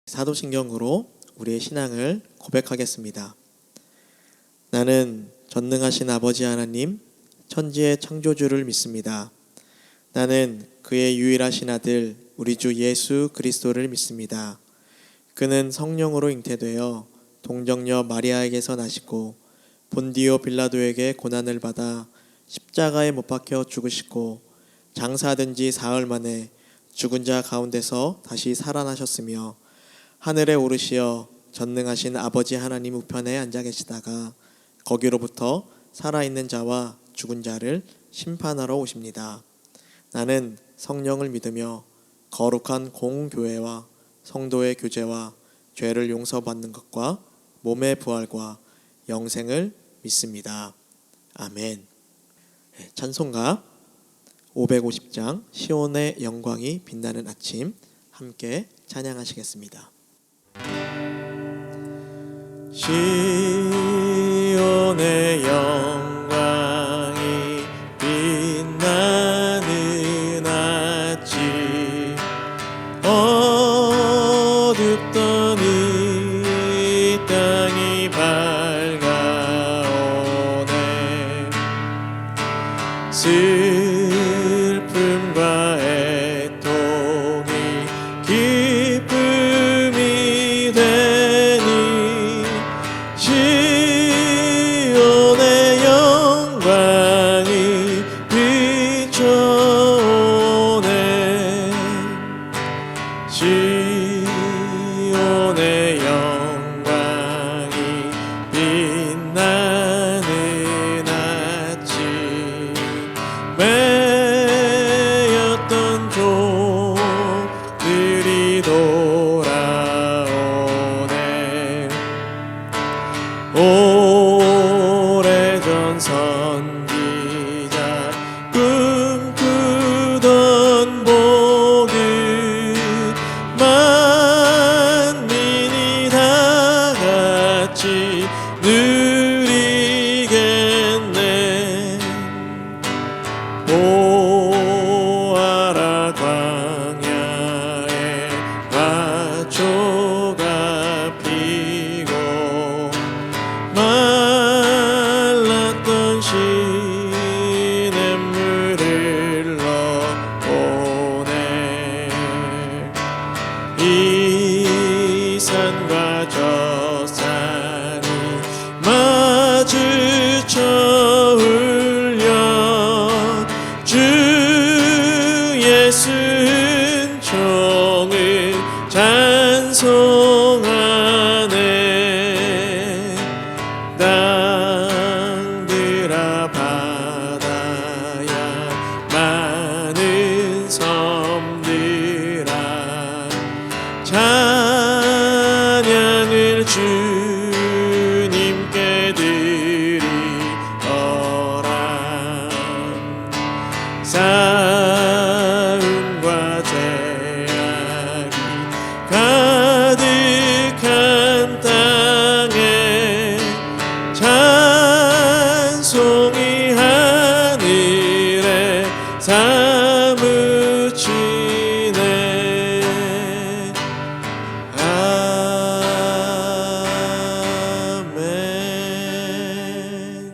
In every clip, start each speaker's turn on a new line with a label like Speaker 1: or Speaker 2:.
Speaker 1: 사도신경으로 우리의 신앙을 고백하겠습니다. 나는 전능하신 아버지 하나님, 천지의 창조주를 믿습니다. 나는 그의 유일하신 아들 우리 주 예수 그리스도를 믿습니다. 그는 성령으로 잉태되어 동정녀 마리아에게서 나시고 본디오 빌라도에게 고난을 받아 십자가에 못 박혀 죽으시고 장사된 지 사흘 만에 죽은 자 가운데서 다시 살아나셨으며 하늘에 오르시어 전능하신 아버지 하나님 우편에 앉아 계시다가 거기로부터 살아있는 자와 죽은 자를 심판하러 오십니다. 나는 성령을 믿으며 거룩한 공교회와 성도의 교제와 죄를 용서받는 것과 몸의 부활과 영생을 믿습니다. 아멘. 찬송가 550장 시온의 영광이 빛나는 아침 함께 찬양하시겠습니다. 시온의 영광이 빛나는 아침 어둡던 이 땅이 밝아오네. 슬픔과 애통이 기쁨이 되니 시온의 영광이 비춰오네. 시온의 영광이 빛나는 아침 매였던 종들이 돌아오네. 오래전 선지자 꿈꾸던 복을 만민이 다 같이 누리겠네. 보아라 광야에 화초가 피고 말랐던 시냇물을 흘러오네. 이 산과 저 산이 마주쳐 울려 주 예수 은총을 찬송하네. 땅들아 바다야 많은 섬들아 찬양을 주님께 드리어라. 싸움과 죄악이 가득한 땅에 찬송이 하늘에 사무치네. 아멘.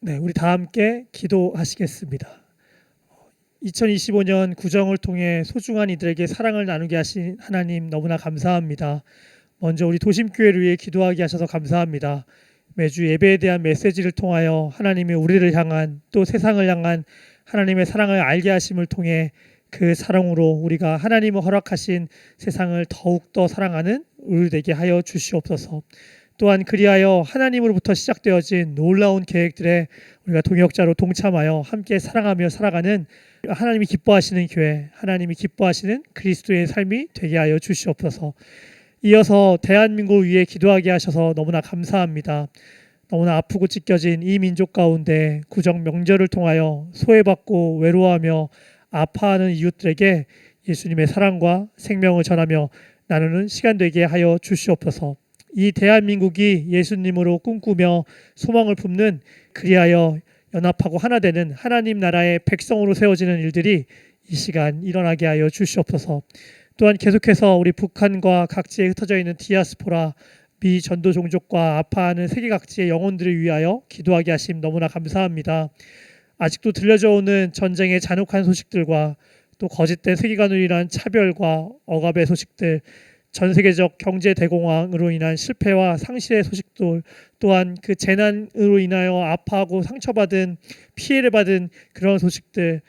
Speaker 2: 네, 우리 다 함께 기도하시겠습니다. 2025년 구정을 통해 소중한 이들에게 사랑을 나누게 하신 하나님 너무나 감사합니다. 먼저 우리 도심교회를 위해 기도하게 하셔서 감사합니다. 매주 예배에 대한 메시지를 통하여 하나님이 우리를 향한 또 세상을 향한 하나님의 사랑을 알게 하심을 통해 그 사랑으로 우리가 하나님이 허락하신 세상을 더욱더 사랑하는 우리 되게 하여 주시옵소서. 또한 그리하여 하나님으로부터 시작되어진 놀라운 계획들에 우리가 동역자로 동참하여 함께 사랑하며 살아가는 하나님이 기뻐하시는 교회, 하나님이 기뻐하시는 그리스도의 삶이 되게 하여 주시옵소서. 이어서 대한민국을 위해 기도하게 하셔서 너무나 감사합니다. 너무나 아프고 찢겨진 이 민족 가운데 구정 명절을 통하여 소외받고 외로워하며 아파하는 이웃들에게 예수님의 사랑과 생명을 전하며 나누는 시간 되게 하여 주시옵소서. 이 대한민국이 예수님으로 꿈꾸며 소망을 품는 그리하여 연합하고 하나 되는 하나님 나라의 백성으로 세워지는 일들이 이 시간 일어나게 하여 주시옵소서. 또한 계속해서 우리 북한과 각지에 흩어져 있는 디아스포라 미 전도 종족과 아파하는 세계 각지의 영혼들을 위하여 기도하게 하심 너무나 감사합니다. 아직도 들려져 오는 전쟁의 잔혹한 소식들과 또 거짓된 세계관으로 인한 차별과 억압의 소식들, 전 세계적 경제 대공황으로 인한 실패와 상실의 소식들, 또한 그 재난으로 인하여 아파하고 상처받은 피해를 받은 그런 소식들,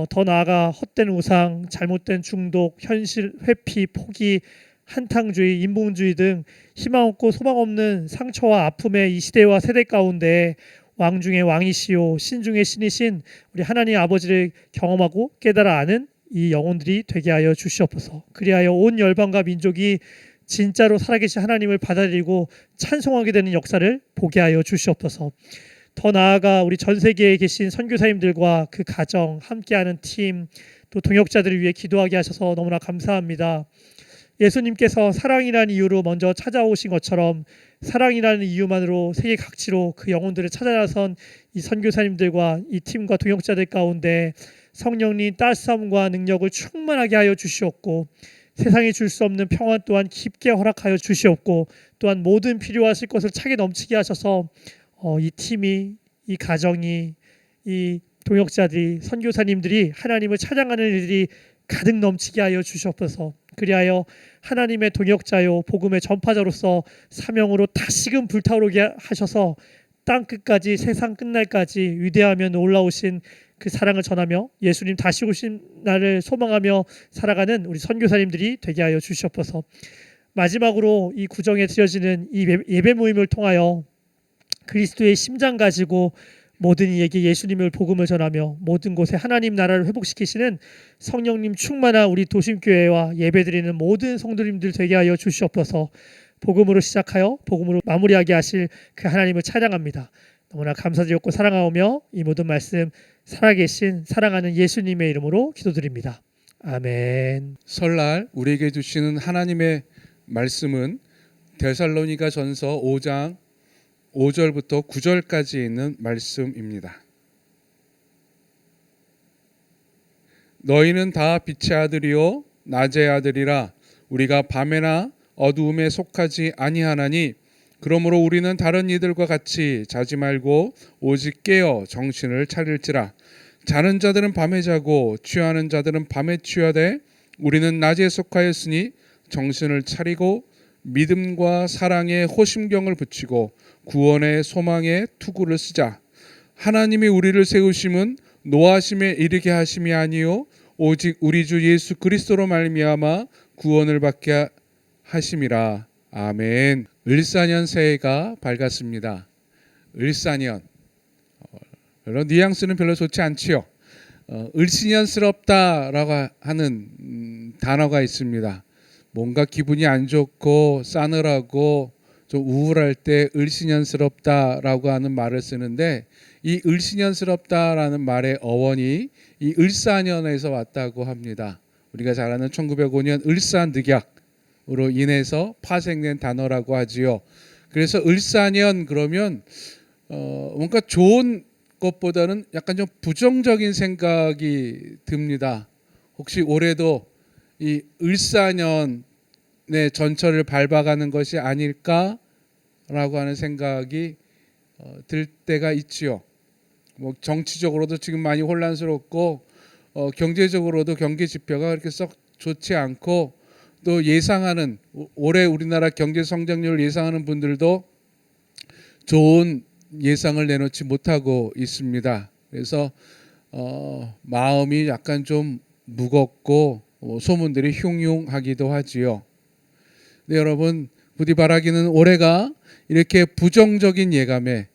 Speaker 2: 더 나아가 헛된 우상, 잘못된 중독, 현실 회피, 포기, 한탕주의, 인본주의 등 희망 없고 소망 없는 상처와 아픔의 이 시대와 세대 가운데 왕 중의 왕이시오 신 중의 신이신 우리 하나님 아버지를 경험하고 깨달아 아는 이 영혼들이 되게 하여 주시옵소서. 그리하여 온 열방과 민족이 진짜로 살아계신 하나님을 받아들이고 찬송하게 되는 역사를 보게 하여 주시옵소서. 더 나아가 우리 전 세계에 계신 선교사님들과 그 가정, 함께하는 팀, 또 동역자들을 위해 기도하게 하셔서 너무나 감사합니다. 예수님께서 사랑이라는 이유로 먼저 찾아오신 것처럼 사랑이라는 이유만으로 세계 각지로 그 영혼들을 찾아 나선 이 선교사님들과 이 팀과 동역자들 가운데 성령님 따스함과 능력을 충만하게 하여 주시옵고 세상이 줄 수 없는 평안 또한 깊게 허락하여 주시옵고 또한 모든 필요하실 것을 차게 넘치게 하셔서 이 팀이, 이 가정이, 이 동역자들이, 선교사님들이 하나님을 찬양하는 일들이 가득 넘치게 하여 주시옵소서. 그리하여 하나님의 동역자요 복음의 전파자로서 사명으로 다시금 불타오르게 하셔서 땅 끝까지 세상 끝날까지 위대하며 놀라우신 그 사랑을 전하며 예수님 다시 오신 날을 소망하며 살아가는 우리 선교사님들이 되게 하여 주시옵소서. 마지막으로 이 구정에 드려지는 이 예배 모임을 통하여 그리스도의 심장 가지고 모든 이에게 예수님을 복음을 전하며 모든 곳에 하나님 나라를 회복시키시는 성령님 충만한 우리 도심교회와 예배드리는 모든 성도님들 되게 하여 주시옵소서. 복음으로 시작하여 복음으로 마무리하게 하실 그 하나님을 찬양합니다. 너무나 감사드렸고 사랑하오며 이 모든 말씀 살아계신 사랑하는 예수님의 이름으로 기도드립니다. 아멘.
Speaker 3: 설날 우리에게 주시는 하나님의 말씀은 데살로니가 전서 5장 5절부터 9절까지 있는 말씀입니다. 너희는 다 빛의 아들이요 낮의 아들이라 우리가 밤에나 어두움에 속하지 아니하나니 그러므로 우리는 다른 이들과 같이 자지 말고 오직 깨어 정신을 차릴지라. 자는 자들은 밤에 자고 취하는 자들은 밤에 취하되 우리는 낮에 속하였으니 정신을 차리고 믿음과 사랑에 호심경을 붙이고 구원의 소망에 투구를 쓰자. 하나님이 우리를 세우심은 노하심에 이르게 하심이 아니요 오직 우리 주 예수 그리스도로 말미암아 구원을 받게 하심이라. 아멘. 을사년 새해가 밝았습니다. 을사년, 이런 뉘앙스는 별로 좋지 않지요. 을씨년스럽다라고 하는 단어가 있습니다. 뭔가 기분이 안 좋고 싸늘하고 좀 우울할 때 을씨년스럽다라고 하는 말을 쓰는데, 이 을씨년스럽다라는 말의 어원이 이 을사년에서 왔다고 합니다. 우리가 잘 아는 1905년 을사늑약으로 인해서 파생된 단어라고 하지요. 그래서 을사년 그러면 뭔가 좋은 것보다는 약간 좀 부정적인 생각이 듭니다. 혹시 올해도 이 을사년의 전철을 밟아가는 것이 아닐까라고 하는 생각이 들 때가 있지요. 뭐 정치적으로도 지금 많이 혼란스럽고 경제적으로도 경기 지표가 그렇게 썩 좋지 않고, 또 예상하는 올해 우리나라 경제 성장률을 예상하는 분들도 좋은 예상을 내놓지 못하고 있습니다. 그래서 마음이 약간 좀 무겁고 소문들이 흉흉하기도 하지요. 네, 여러분 부디 바라기는 올해가 이렇게 부정적인 예감에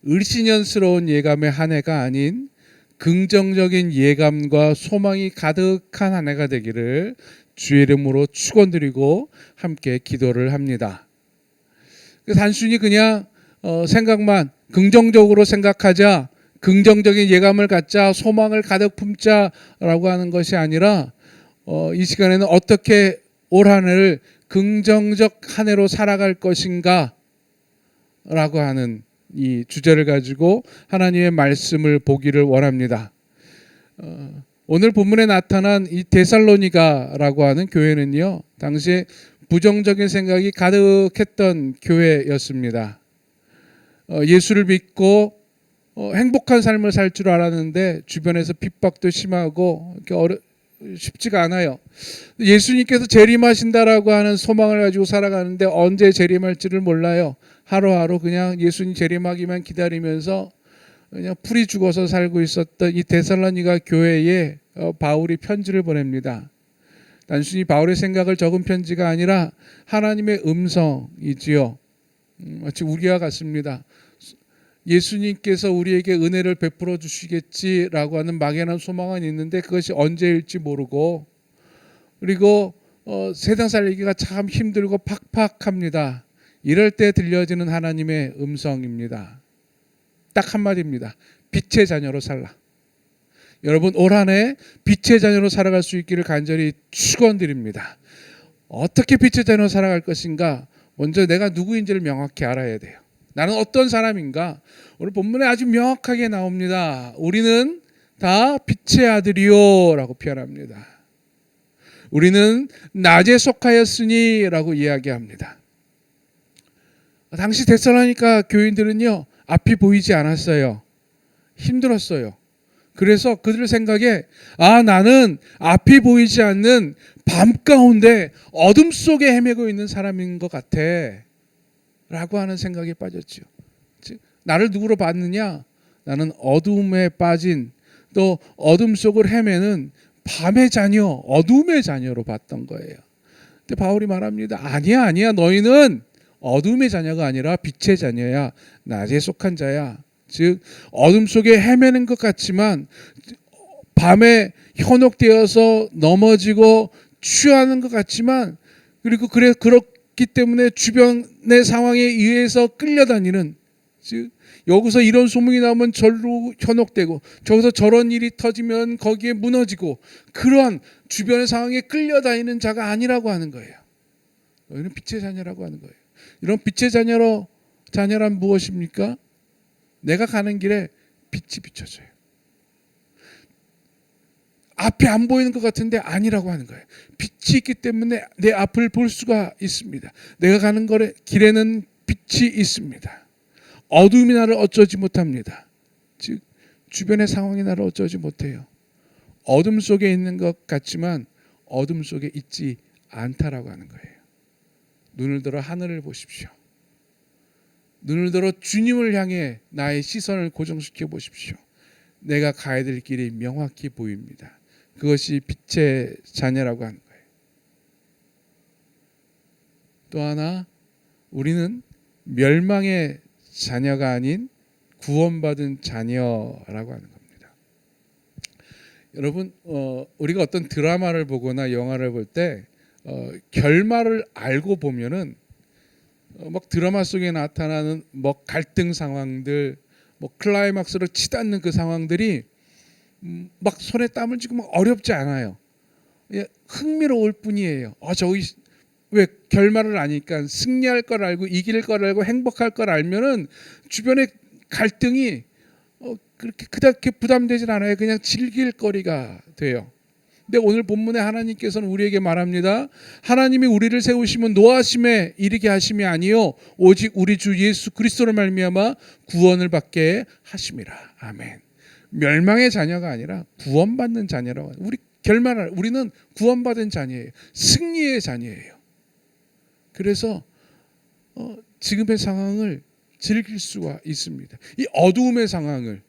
Speaker 3: 을씨년스러운 예감의 한 해가 아닌 긍정적인 예감과 소망이 가득한 한 해가 되기를 주의 이름으로 축원드리고 함께 기도를 합니다. 단순히 그냥 생각만 긍정적으로 생각하자, 긍정적인 예감을 갖자, 소망을 가득 품자라고 하는 것이 아니라 이 시간에는 어떻게 올 한 해를 긍정적 한 해로 살아갈 것인가 라고 하는 이 주제를 가지고 하나님의 말씀을 보기를 원합니다. 오늘 본문에 나타난 이 데살로니가라고 하는 교회는요, 당시에 부정적인 생각이 가득했던 교회였습니다. 예수를 믿고 행복한 삶을 살 줄 알았는데 주변에서 핍박도 심하고 쉽지가 않아요. 예수님께서 재림하신다라고 하는 소망을 가지고 살아가는데 언제 재림할지를 몰라요. 하루하루 그냥 예수님 재림하기만 기다리면서 그냥 풀이 죽어서 살고 있었던 이 데살로니가 교회에 바울이 편지를 보냅니다. 단순히 바울의 생각을 적은 편지가 아니라 하나님의 음성이지요. 마치 우리와 같습니다. 예수님께서 우리에게 은혜를 베풀어 주시겠지라고 하는 막연한 소망은 있는데 그것이 언제일지 모르고, 그리고 세상 살기가 참 힘들고 팍팍합니다. 이럴 때 들려지는 하나님의 음성입니다. 딱 한마디입니다. 빛의 자녀로 살라. 여러분, 올 한 해 빛의 자녀로 살아갈 수 있기를 간절히 축원드립니다. 어떻게 빛의 자녀로 살아갈 것인가? 먼저 내가 누구인지를 명확히 알아야 돼요. 나는 어떤 사람인가? 오늘 본문에 아주 명확하게 나옵니다. 우리는 다 빛의 아들이요 라고 표현합니다. 우리는 낮에 속하였으니 라고 이야기합니다. 당시 데살로니가 교인들은요, 앞이 보이지 않았어요. 힘들었어요. 그래서 그들 생각에 나는 앞이 보이지 않는 밤 가운데 어둠 속에 헤매고 있는 사람인 것 같아 라고 하는 생각에 빠졌죠. 즉, 나를 누구로 봤느냐? 나는 어둠에 빠진, 또 어둠 속을 헤매는 밤의 자녀, 어둠의 자녀로 봤던 거예요. 근데 바울이 말합니다. 아니야. 너희는 어둠의 자녀가 아니라 빛의 자녀야. 낮에 속한 자야. 즉, 어둠 속에 헤매는 것 같지만 밤에 현혹되어서 넘어지고 취하는 것 같지만, 그리고 그렇기 때문에 주변의 상황에 의해서 끌려다니는, 즉 여기서 이런 소문이 나오면 절로 현혹되고 저기서 저런 일이 터지면 거기에 무너지고, 그러한 주변의 상황에 끌려다니는 자가 아니라고 하는 거예요. 너희는 빛의 자녀라고 하는 거예요. 이런 빛의 자녀란 무엇입니까? 내가 가는 길에 빛이 비춰져요. 앞이 안 보이는 것 같은데 아니라고 하는 거예요. 빛이 있기 때문에 내 앞을 볼 수가 있습니다. 내가 가는 길에는 빛이 있습니다. 어둠이 나를 어쩌지 못합니다. 즉, 주변의 상황이 나를 어쩌지 못해요. 어둠 속에 있는 것 같지만 어둠 속에 있지 않다라고 하는 거예요. 눈을 들어 하늘을 보십시오. 눈을 들어 주님을 향해 나의 시선을 고정시켜 보십시오. 내가 가야 될 길이 명확히 보입니다. 그것이 빛의 자녀라고 하는 거예요. 또 하나, 우리는 멸망의 자녀가 아닌 구원받은 자녀라고 하는 겁니다. 여러분, 우리가 어떤 드라마를 보거나 영화를 볼 때 결말을 알고 보면은 막 드라마 속에 나타나는 갈등 상황들, 클라이막스를 치닫는 그 상황들이 막 손에 땀을 쥐고 막 어렵지 않아요. 흥미로울 뿐이에요. 저기 왜 결말을 아니까 승리할 걸 알고 이길 걸 알고 행복할 걸 알면은 주변의 갈등이 그렇게 그다지 부담되진 않아요. 그냥 즐길 거리가 돼요. 근데 오늘 본문에 하나님께서는 우리에게 말합니다. 하나님이 우리를 세우시면 노하심에 이르게 하심이 아니요 오직 우리 주 예수 그리스도를 말미암아 구원을 받게 하심이라. 아멘. 멸망의 자녀가 아니라 구원받는 자녀라고. 우리는 구원받은 자녀예요. 승리의 자녀예요. 그래서 지금의 상황을 즐길 수가 있습니다. 이 어두움의 상황을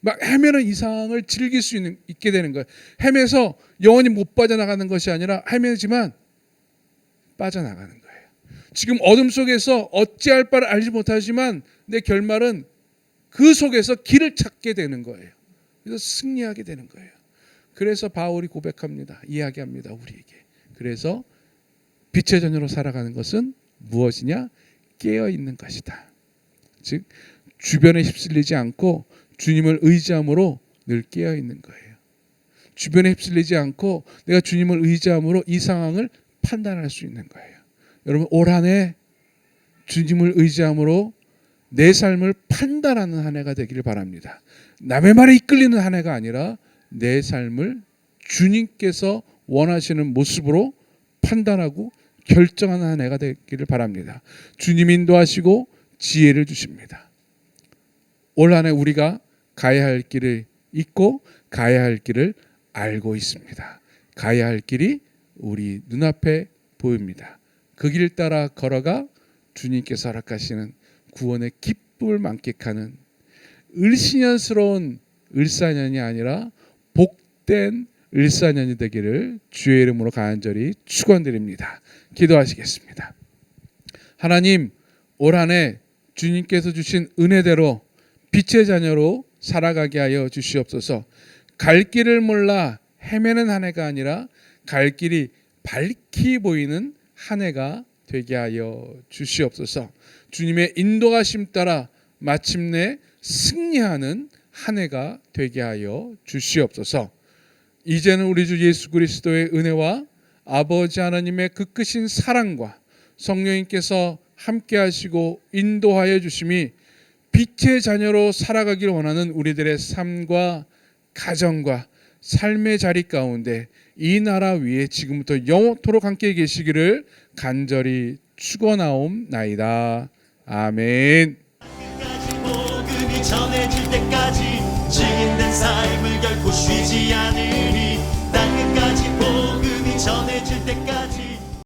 Speaker 3: 막 헤매는 이 상황을 즐길 수 있게 되는 거예요. 헤매서 영원히 못 빠져나가는 것이 아니라 헤매지만 빠져나가는 거예요. 지금 어둠 속에서 어찌할 바를 알지 못하지만 내 결말은 그 속에서 길을 찾게 되는 거예요. 그래서 승리하게 되는 거예요. 그래서 바울이 고백합니다. 이야기합니다. 우리에게. 그래서 빛의 자녀로 살아가는 것은 무엇이냐? 깨어 있는 것이다. 즉 주변에 휩쓸리지 않고 주님을 의지함으로 늘 깨어 있는 거예요. 주변에 휩쓸리지 않고 내가 주님을 의지함으로 이 상황을 판단할 수 있는 거예요. 여러분, 올 한 해 주님을 의지함으로 내 삶을 판단하는 한 해가 되기를 바랍니다. 남의 말에 이끌리는 한 해가 아니라 내 삶을 주님께서 원하시는 모습으로 판단하고 결정하는 한 해가 되기를 바랍니다. 주님 인도하시고 지혜를 주십니다. 올 한 해 우리가 가야 할 길을 잊고 가야 할 길을 알고 있습니다. 가야 할 길이 우리 눈앞에 보입니다. 그 길 따라 걸어가 주님께서 허락하시는 구원의 기쁨을 만끽하는 을신년스러운 을사년이 아니라 복된 을사년이 되기를 주의 이름으로 간절히 축원드립니다. 기도하시겠습니다. 하나님, 올 한 해 주님께서 주신 은혜대로 빛의 자녀로 살아가게 하여 주시옵소서. 갈 길을 몰라 헤매는 한 해가 아니라 갈 길이 밝히 보이는 한 해가 되게 하여 주시옵소서. 주님의 인도하심 따라 마침내 승리하는 한 해가 되게 하여 주시옵소서. 이제는 우리 주 예수 그리스도의 은혜와 아버지 하나님의 그 크신 사랑과 성령님께서 함께 하시고 인도하여 주심이 빛의 자녀로 살아가기를 원하는 우리들의 삶과 가정과 삶의 자리 가운데 이 나라 위에 지금부터 영원토록 함께 계시기를 간절히 축원하옵나이다. 아멘.
Speaker 1: 복음이 전해질 때까지 증인된 삶을 결코 쉬지 않을